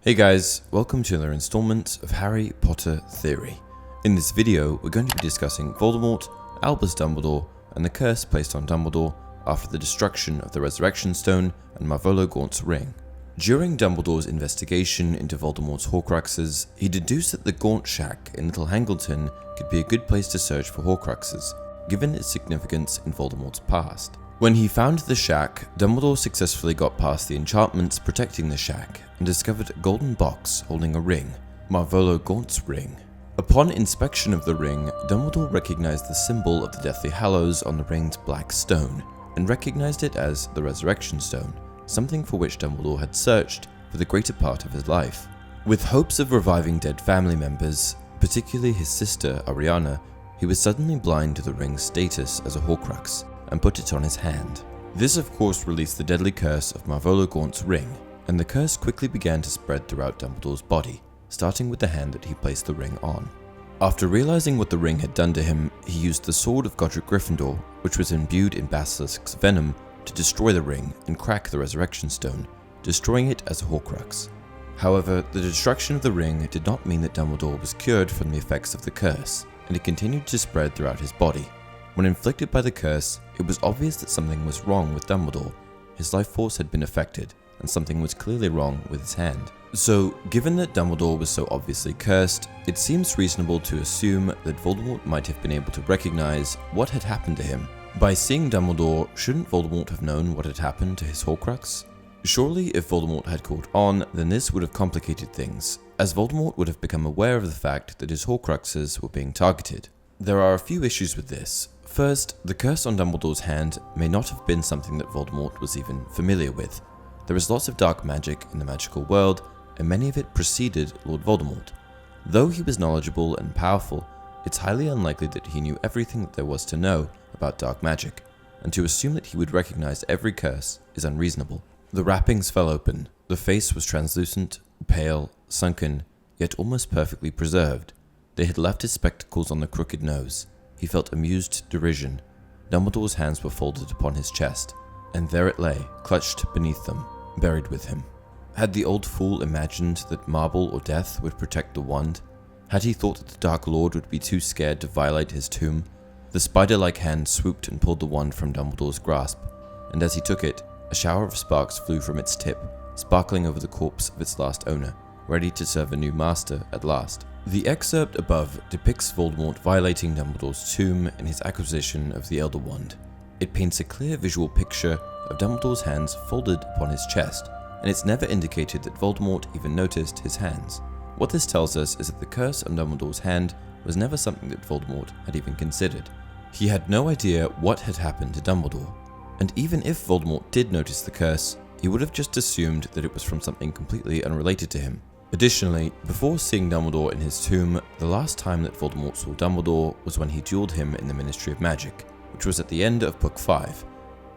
Hey guys, welcome to another installment of Harry Potter Theory. In this video, we're going to be discussing Voldemort, Albus Dumbledore, and the curse placed on Dumbledore after the destruction of the Resurrection Stone and Marvolo Gaunt's ring. During Dumbledore's investigation into Voldemort's horcruxes, he deduced that the Gaunt Shack in Little Hangleton could be a good place to search for horcruxes, given its significance in Voldemort's past. When he found the shack, Dumbledore successfully got past the enchantments protecting the shack and discovered a golden box holding a ring, Marvolo Gaunt's ring. Upon inspection of the ring, Dumbledore recognized the symbol of the Deathly Hallows on the ring's black stone, and recognized it as the Resurrection Stone, something for which Dumbledore had searched for the greater part of his life. With hopes of reviving dead family members, particularly his sister Ariana, he was suddenly blind to the ring's status as a horcrux, and put it on his hand. This of course released the deadly curse of Marvolo Gaunt's ring, and the curse quickly began to spread throughout Dumbledore's body, starting with the hand that he placed the ring on. After realizing what the ring had done to him, he used the sword of Godric Gryffindor, which was imbued in Basilisk's venom, to destroy the ring and crack the Resurrection Stone, destroying it as a horcrux. However, the destruction of the ring did not mean that Dumbledore was cured from the effects of the curse, and it continued to spread throughout his body. When inflicted by the curse, it was obvious that something was wrong with Dumbledore. His life force had been affected, and something was clearly wrong with his hand. So, given that Dumbledore was so obviously cursed, it seems reasonable to assume that Voldemort might have been able to recognize what had happened to him. By seeing Dumbledore, shouldn't Voldemort have known what had happened to his Horcrux? Surely, if Voldemort had caught on, then this would have complicated things, as Voldemort would have become aware of the fact that his Horcruxes were being targeted. There are a few issues with this. First, the curse on Dumbledore's hand may not have been something that Voldemort was even familiar with. There is lots of dark magic in the magical world, and many of it preceded Lord Voldemort. Though he was knowledgeable and powerful, it's highly unlikely that he knew everything that there was to know about dark magic, and to assume that he would recognize every curse is unreasonable. The wrappings fell open. The face was translucent, pale, sunken, yet almost perfectly preserved. They had left his spectacles on the crooked nose. He felt amused derision. Dumbledore's hands were folded upon his chest, and there it lay, clutched beneath them, buried with him. Had the old fool imagined that marble or death would protect the wand? Had he thought that the Dark Lord would be too scared to violate his tomb? The spider-like hand swooped and pulled the wand from Dumbledore's grasp, and as he took it, a shower of sparks flew from its tip, sparkling over the corpse of its last owner, ready to serve a new master at last. The excerpt above depicts Voldemort violating Dumbledore's tomb in his acquisition of the Elder Wand. It paints a clear visual picture of Dumbledore's hands folded upon his chest, and it's never indicated that Voldemort even noticed his hands. What this tells us is that the curse on Dumbledore's hand was never something that Voldemort had even considered. He had no idea what had happened to Dumbledore, and even if Voldemort did notice the curse, he would have just assumed that it was from something completely unrelated to him. Additionally, before seeing Dumbledore in his tomb, the last time that Voldemort saw Dumbledore was when he dueled him in the Ministry of Magic, which was at the end of Book 5.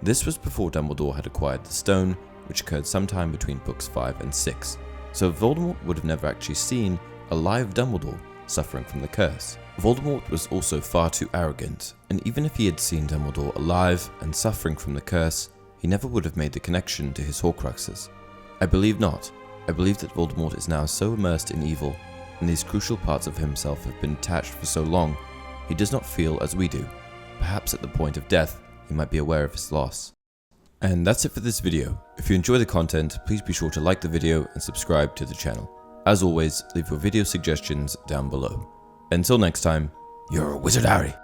This was before Dumbledore had acquired the stone, which occurred sometime between Books 5 and 6, so Voldemort would have never actually seen a live Dumbledore suffering from the curse. Voldemort was also far too arrogant, and even if he had seen Dumbledore alive and suffering from the curse, he never would have made the connection to his Horcruxes. I believe not. I believe that Voldemort is now so immersed in evil, and these crucial parts of himself have been detached for so long, he does not feel as we do. Perhaps at the point of death, he might be aware of his loss. And that's it for this video. If you enjoy the content, please be sure to like the video and subscribe to the channel. As always, leave your video suggestions down below. Until next time, you're a wizard, Harry.